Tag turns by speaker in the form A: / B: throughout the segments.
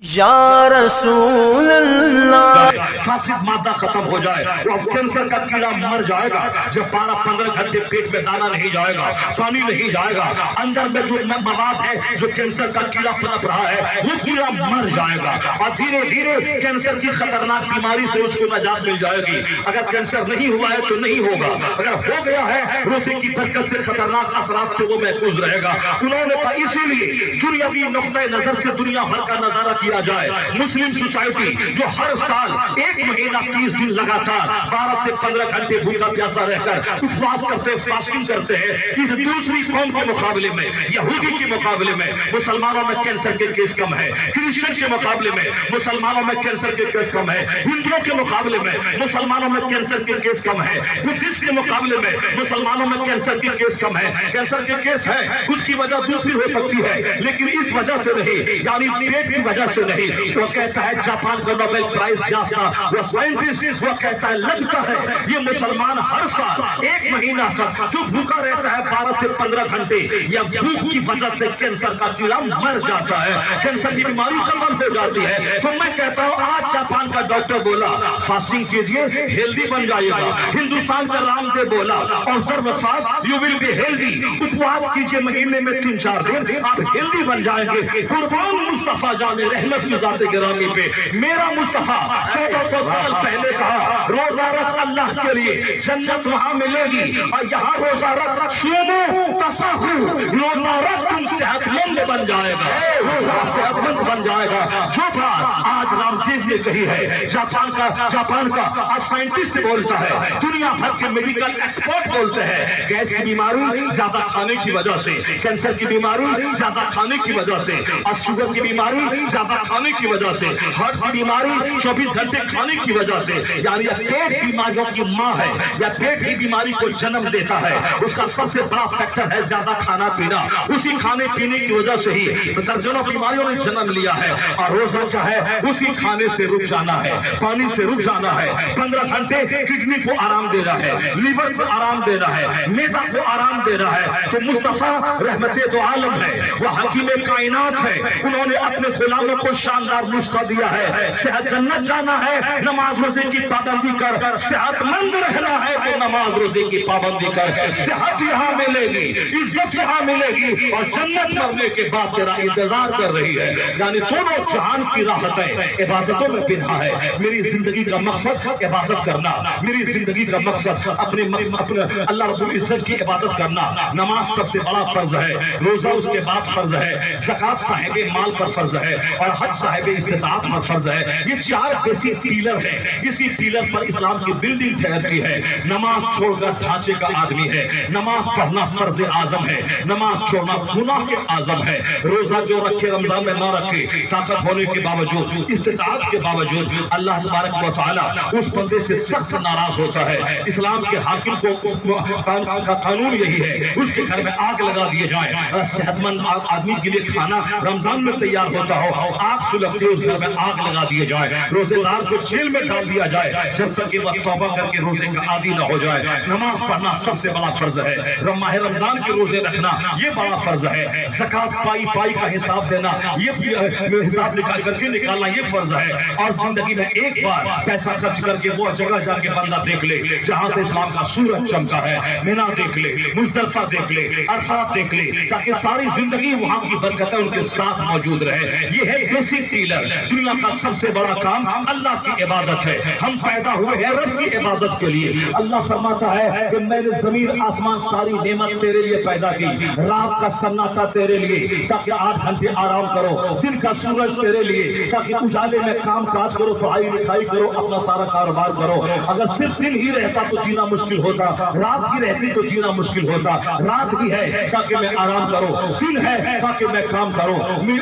A: یا رسول اللہ
B: فاسد مادہ ختم ہو جائے، وہ کینسر کا کیڑا مر جائے گا جب 12-15 گھنٹے پیٹ میں دانا نہیں جائے گا، پانی نہیں جائے گا، اندر میں جو مواد ہے جو کینسر کا کیڑا پنپ رہا ہے وہ کیڑا مر جائے گا، اور دھیرے دھیرے کینسر کی خطرناک بیماری سے اس کو نجات مل جائے گی۔ اگر کینسر نہیں ہوا ہے تو نہیں ہوگا، اگر ہو گیا ہے روزے کی برکت سے خطرناک اثرات سے وہ محفوظ رہے گا۔ انہوں نے کہا اسی لیے دنیاوی نقطۂ نظر سے دنیا بھر کا نظارہ کیا جائے۔ مسلم سوسائٹی جو ہر سال 1 مہینہ 30 دن لگاتار 12 سے 15 گھنٹے بھوکا پیاسا رہ کر اپواس کرتے فاسٹنگ کرتے ہیں، اس دوسری قوم کے مقابلے میں، یہودی کے مقابلے میں مسلمانوں میں کینسر کے کیس کم ہے، کرسچن کے مقابلے میں مسلمانوں میں کینسر کے کیس کم ہے، ہندوؤں کے مقابلے میں مسلمانوں میں کینسر کے کیس کم ہے، بدھسٹ کے مقابلے میں مسلمانوں میں کینسر کے کیس کم ہے۔ کینسر کے کیس ہے، اس کی وجہ دوسری ہو سکتی ہے لیکن اس وجہ سے نہیں، یعنی پیٹ کی وجہ سے نہیں۔ وہ کہتا ہے جاپان کا نوبل پرائز یافتہ وہ سائنٹسٹ وہ کہتا ہے لگتا ہے یہ مسلمان ہر سال 1 مہینہ تک جو بھوکا رہتا ہے 12 سے 15 گھنٹے یا بھوک کی وجہ سے کینسر کا کیڑا مر جاتا ہے، کینسر کی بیماری ختم ہو جاتی ہے۔ تو میں کہتا ہوں آج جاپان کا ڈاکٹر بولا فاسٹنگ کیجئے ہیلدی بن جائے گا، ہندوستان کا رام دیو بولا observe fast you will be healthy، اپواس کیجئے مہینے میں 3-4 دن آپ ہیلدی بن جائیں گے۔ قربان مصطفیٰ جان رحمت کی ذات گرامی پہ میرا مصطفیٰ 1400 سال پہلے کہا روزہ رکھ اللہ کے لیے جنت وہاں ملے گی، اور یہاں روزہ رکھ سومو تصحو، روزہ رکھ تم صحت مند بن جائے گا، روزہ صحت مند بن جائے گا۔ جو بات آج رام دیو نے کہی ہے جاپان کا سائنٹسٹ بولتا ہے، دنیا بھر کے میڈیکل ایکسپرٹ بولتے ہیں گیس کی بیماری زیادہ کھانے کی وجہ سے، کینسر کی بیماری زیادہ کھانے کی وجہ سے، اور شوگر کی بیماری زیادہ کھانے کی وجہ سے، ہارٹ کی بیماری 24 گھنٹے کھانے کی وجہ سے، یعنی پیٹ بیماریوں کی ماں ہے یا پیٹ کی بیماری کو جنم دیتا ہے، اس کا سب سے بڑا فیکٹر ہے زیادہ کھانا پینا۔ اسی کھانے پینے کی وجہ سے ہی درجنوں بیماریوں نے جنم لیا ہے، اور روزہ کیا ہے اسی کھانے سے رک جانا ہے، پانی سے رک جانا ہے۔ 15 گھنٹے کڈنی کو آرام دے رہا ہے، لیور کو آرام دے رہا ہے، میدا کو آرام دے رہا ہے۔ تو مصطفیٰ رحمت دو عالم ہے، وہ حکیم کائنات ہے، انہوں نے اپنے غلاموں کو شاندار نسخہ دیا ہے، صحت جنت جانا ہے نماز روزے کی پابندی کر، صحت مند رہنا ہے تو نماز روزے کی پابندی کر، صحت یہاں ملے گی، عزت یہاں ملے گی، اور جنت مرنے کے بعد تیرا انتظار کر رہی ہے۔ یعنی دونوں جہان کی راحتیں عبادتوں میں پنہا ہے۔ میری زندگی کا مقصد عبادت کرنا، میری زندگی کا مقصد اپنے اللہ رب العزت کی عبادت کرنا۔ نماز سب سے بڑا فرض ہے، روزہ اس کے بعد فرض ہے، زکوٰۃ صاحب مال پر فرض ہے، اور حج صاحب استطاعت پر فرض ہے۔ یہ 4 بیسک پیلر ہیں، اسی پیلر پر اسلام کی بلڈنگ ٹھہرتی ہے۔ نماز چھوڑ کر ڈھانچے کا آدمی ہے، نماز پڑھنا فرض اعظم ہے، نماز چھوڑنا گناہ کے اعظم ہے۔ روزہ جو رکھے رمضان میں نہ رکھے، طاقت ہونے کے باوجود، استطاعت کے باوجود، اللہ تبارک و تعالیٰ اس بندے سے سخت ناراض ہوتا ہے۔ اسلام کے حاکم کا قانون یہی ہے اس کے گھر میں آگ لگا دیے جائیں۔ صحت مند آدمی کے لیے کھانا رمضان میں تیار ہوتا ہو، آگ سلگتی ہے اس گھر میں آگ لگا دیے جائے، روزے دار کو جیل میں ڈال دیا جائے جب تک کہ وہ توبہ کر کے روزے کا عادی نہ ہو جائے۔ نماز پڑھنا سب سے بڑا فرض ہے، ماہ رمضان کے روزے رکھنا یہ بڑا فرض ہے، زکوٰۃ پائی کا حساب دینا، یہ حساب کر کے نکالنا یہ فرض ہے، اور زندگی میں ایک بار پیسہ خرچ کر کے وہ جگہ جا کے بندہ دیکھ لے جہاں سے اسلام کا سورج چمکا ہے، مینا دیکھ لے، مزدلفہ دیکھ لے، عرفات دیکھ لے، تاکہ ساری زندگی وہاں کی برکتیں ان کے ساتھ موجود رہے۔ یہ ہے بیسک پیلر۔ دنیا کا سب سے بڑا کام اللہ کی عبادت ہے، ہم پیدا ہوئے ہیں رب کی عبادت کے لیے۔ اللہ فرماتا ہے کہ میں نے زمین آسمان ساری نعمت تیرے لیے پیدا کی، رات کا سناٹا تیرے لیے تاکہ 8 گھنٹے آرام کرو، دن کا سورج تیرے لیے تاکہ اجالے میں کام کاج کرو، پڑھائی لکھائی کرو، اپنا سارا کاروبار کرو۔ اگر صرف دن ہی رہتا تو جینا مشکل ہوتا، رات ہی رہتی تو جینا مشکل ہوتا۔ رات بھی ہے تاکہ میں آرام کروں، دن ہے تاکہ میں کام کروں۔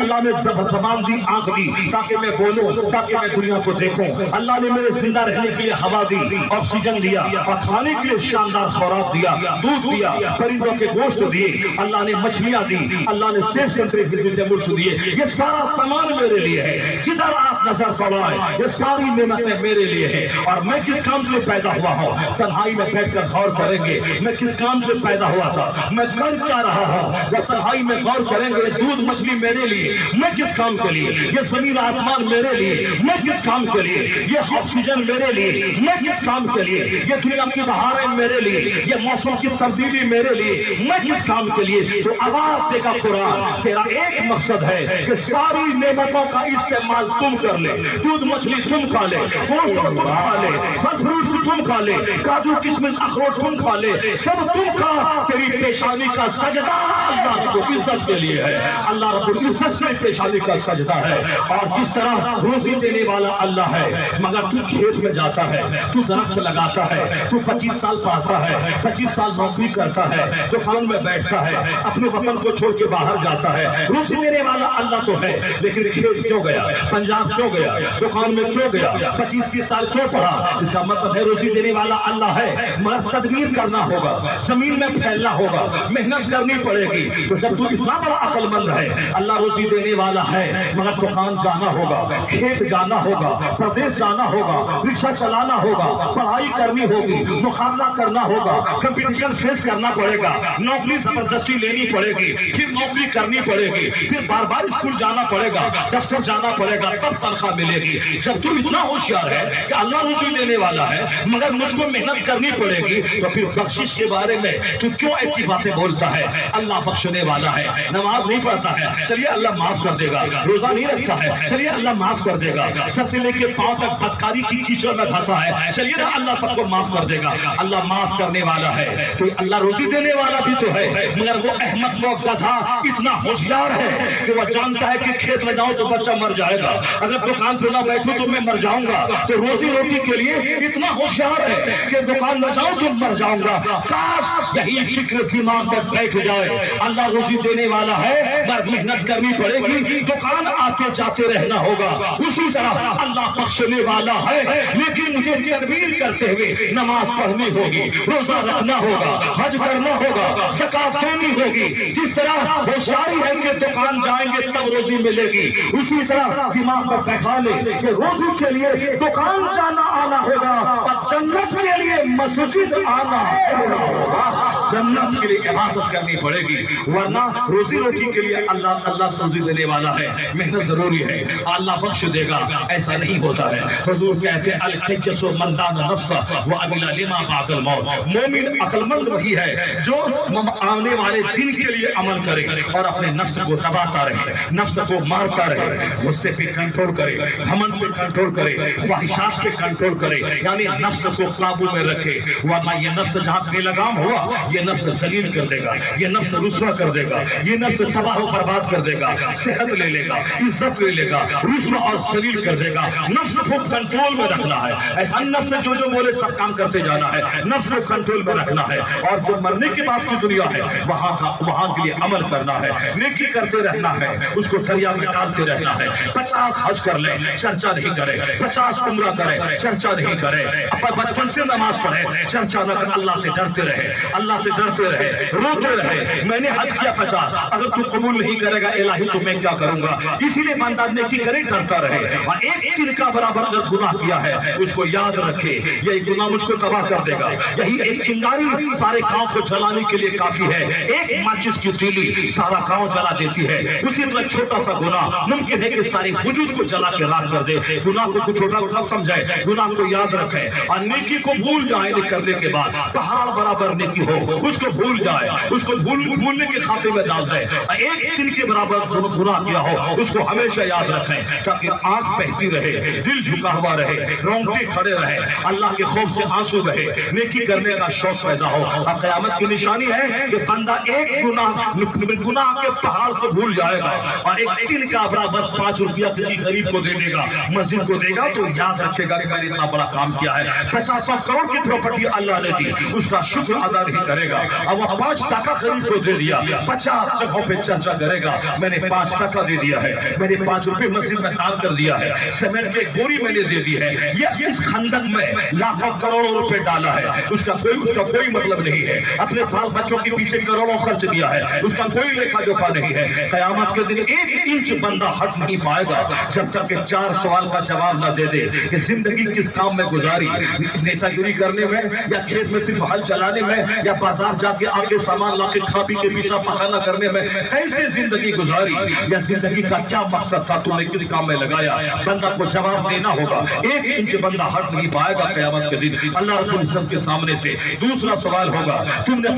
B: اللہ نے زبان دی، آنکھ دی تاکہ میں بولوں، تاکہ میں دنیا کو دیکھوں۔ اللہ نے میرے زندہ رہنے کے لیے ہوا دی، آکسیجن دیا، اور کھانے کے لیے شاندار خوراک دیا، دودھ دیا، پرندوں کے گوشت دیے، اللہ نے مچھلیاں دی، اللہ نے سیب سنترے ویجیٹیبلز دیے۔ یہ سارا سامان میرے لیے ہے، جدھر آپ نظر پڑائیں یہ ساری نعمتیں میرے لیے ہیں۔ اور میں کس کام کے لیے پیدا ہوا ہوں؟ تنہائی میں بیٹھ کر غور کریں گے میں کس کام سے پیدا ہوا تھا، میں کر کیا رہا ہوں۔ جب تنہائی میں غور کریں گے دودھ مچھلی میرے لیے، میں کس کام کے لیے لیے, یہ زمین آسمان میرے لیے, میں کس کام کے لیے, یہ آکسیجن میرے لیے, میں کس کام کے لیے, یہ دنیا کی بہاریں میرے لیے, یہ موسم کی تبدیلی میرے لیے, میں کس کام کے لیے. تو آواز دے گا قرآن, تیرا ایک مقصد ہے کہ ساری نعمتوں کا استعمال تم کر لے, دودھ مچھلی تم کھا لے, گوشت تم کھا لے, پھل فروٹ تم کھا لے, کاجو کشمش اخروٹ تم کھا لے, سب تم کھا. تیری پیشانی کا سجدہ اللہ رب العزت کے لیے ہے, اللہ رب العزت کی پیشانی کا سجدہ ہے. اور جس طرح روزی دینے والا اللہ ہے, مگر تو کھیت میں جاتا ہے, تو درخت لگاتا ہے, تو 25 سال پڑھتا ہے, 25 سال نوکری کرتا ہے, دکان میں بیٹھتا ہے, اپنے وطن کو چھوڑ کے باہر جاتا ہے. روزی دینے والا اللہ تو ہے, لیکن کھیت کیوں گیا, پنجاب کیوں گیا, دکان میں کیوں گیا, 25-30 سال کیوں پڑھا؟ اس کا مطلب ہے روزی دینے والا اللہ ہے, مگر تدبیر کرنا ہوگا, زمین میں پھیلنا ہوگا, محنت کرنی پڑے گی. تو جب تو اتنا بڑا عقل مند ہے, اللہ روزی دینے والا ہے, مگر دکان جانا ہوگا, کھیت جانا ہوگا, پردیش جانا ہوگا, رکشہ چلانا ہوگا, پڑھائی کرنی ہوگی, مقابلہ کرنا ہوگا, کمپٹیشن فیس کرنا پڑے گا, نوکری زبردستی لینی پڑے گی, پھر نوکری کرنی پڑے گی, پھر بار بار اسکول جانا پڑے گا, دفتر جانا پڑے گا, تب تنخواہ ملے گی. جب تو اتنا ہوشیار ہے کہ اللہ روزی دینے والا ہے, مگر مجھ کو محنت کرنی پڑے گی, تو پھر بخشش کے بارے میں تو کیوں ایسی باتیں بولتا ہے؟ اللہ بخشنے والا ہے. نماز نہیں پڑھتا ہے, چلیے اللہ معاف کر دے گا. روزہ نہیں رکھتا ہے, چلیے اللہ معاف کر دے گا. سر سے لے کے پاؤں تک بدکاری کی کیچڑ میں دھسا ہے, چلیے نا اللہ سب کو معاف کر دے گا. اللہ معاف کرنے والا ہے. تو اللہ روزی دینے والا بھی تو ہے, مگر وہ احمد وہ گدھا اتنا ہوشیار ہے کہ وہ جانتا ہے کہ کھیت میں جاؤں تو بچہ مر جائے گا, اگر دکان پہ نہ بیٹھوں تو میں مر جاؤں گا. تو روزی روٹی کے لیے اتنا ہوشیار ہے کہ دکان میں جاؤں تو مر جاؤں گا. کاش یہی فکر دماغ میں بیٹھ جائے. اللہ روزی دینے والا ہے, مگر محنت کرنی پڑے گی, دکان آتے جاتے رہنا ہوگا. اسی طرح اللہ بخشنے والا ہے, لیکن مجھے تدبیر کرتے ہوئے نماز پڑھنی ہوگی, روزہ رکھنا ہوگا, حج کرنا ہوگا, زکات دینی ہوگی. جس طرح ہوشیاری ہے کہ دکان جائیں گے تب روزی ملے گی, اسی طرح دماغ میں بیٹھا لے کہ روزی کے لیے دکان جانا آنا ہوگا, اور جنت کے لیے مسجد آنا ہوگا. جنت کے لیے عبادت کرنی پڑے گی, ورنہ روزی روٹی کے لیے اللہ روزی دینے والا ہے, محنت ضروری ہے, اللہ بخش دے گا. ایسا نہیں ہوتا ہے. حضور کہتے ہیں القیس من دان نفسہ وعمل لما بعد الموت. مومن عقل مند وہی ہے جو آنے والے دن کے لیے عمل کرے اور اپنے نفس کو دباتا رہے, نفس کو مارتا رہے, غصے پہ کنٹرول کرے, گھمنڈ پہ کنٹرول کرے, خواہشات پہ کنٹرول کرے, یعنی نفس کو قابو میں رکھے. ورنہ یہ نفس جہاں بے لگام ہوا, یہ نفس ذلیل کر دے گا, یہ نفس رسوا کر دے گا, یہ نفس تباہ و برباد کر دے گا, صحت لے لے گا, عزت لے لے گا, رسوا اور ذلیل کر دے گا. نفس کو کنٹرول میں رکھنا ہے. ایسا نفس جو بولے سب کام کرتے جانا ہے, نفس کو کنٹرول میں رکھنا ہے. اور جو مرنے کے بعد کی دنیا ہے وہاں کے لیے عمل کرنا ہے, نیکی کرتے رہنا ہے, اس کو دریا میں ڈالتے رہنا ہے. 50 حج کر لے, چرچا نہیں کرے, 50 عمرہ کرے, چرچا نہیں کرے, بچپن سے نماز پڑھے, چرچا نہ کر, اللہ سے ڈرتے رہے, اللہ سے ڈرتے رہے, روتے رہے. میں نے حج کیا 50, اگر تو قبول نہیں کرے گا الہی تو میں کیا کروں گا. اسی لیے بندہ نیکی کرے, ڈرتا رہے. اور ایک دن کا برابر اگر گناہ کیا ہے اس کو یاد رکھے, یہی گناہ مجھ کو تباہ کر دے گا. یہی ایک چنگاری سارے گاؤں کو جلانے کے لیے کافی ہے, ایک ماچس کی تیلی سارا گاؤں جلا دیتی ہے. اسی طرح چھوٹا سا گناہ ممکن ہے کہ سارے وجود کو جلا کے راکھ کر دے. گناہ کو چھوٹا نہ سمجھے, گناہ کو یاد رکھے, اور نیکی کو بھول جائے. کرنے کے بعد پہاڑ برابر نیکی ہو, اس کو بھول جائے, اس کو بھولنے کے خاتے میں ڈال دے. ایک دن کے برابر گناہ کیا ہو اس کو ہمیشہ یاد رکھیں, تاکہ آنکھ بہتی رہے, دل جھکا ہوا رہے, رونگٹے کھڑے رہے, اللہ کے خوف سے آنسو رہے, نیکی کرنے کا شوق پیدا ہو. اور قیامت کی نشانی ہے کہ بندہ ایک گناہ کے پہاڑ کو بھول جائے گا, اور ایک دن کا برابر 5 روپیہ کسی غریب کو دے دے گا, مسجد کو دے گا, تو یاد رکھے گا کہ میں نے اتنا بڑا کام کیا ہے. 50 کروڑ کی پراپرٹی اللہ نے دی, اس کا شکر ادا نہیں کرے گا. اور وہ 5 ٹکا غریب کو دے دیا, 50 جگہوں پہ چرچا کرے گا, میں نے 5 ٹکا دے دیا ہے, میں نے 5 روپے مسجد میں دان کر دیا ہے, سیمنٹ کی بوری میں نے دے دی ہے. یہ اس خندق میں لاکھوں کروڑوں روپے ڈالا ہے, اس کا کوئی مطلب نہیں ہے. اپنے بال بچوں کے پیچھے کروڑوں خرچ دیا ہے, اس کا کوئی لیکھا جوکھا نہیں ہے. قیامت کے دن 1 انچ بندہ ہٹ نہیں پائے گا جب تک کہ 4 سوال کا جواب نہ دے دے کہ زندگی کس کام میں گزاری, نیتا گیری کرنے میں, یا کھیت میں صرف ہل چلانے میں, یا بازار جا کے آگے سامان لا کے کھا پی کے پیشہ پخانہ کرنے میں, کیسے زندگی گزاری, یا زندگی کا کیا مقصد تھا, تم نے کس کام میں لگایا. بندہ کو جواب دینا ہوگا. 1 انچ بندہ ہٹ نہیں پائے گا قیامت کے دن اللہ رب العزت کے سامنے سے. دوسرا سوال ہوگا, تم نے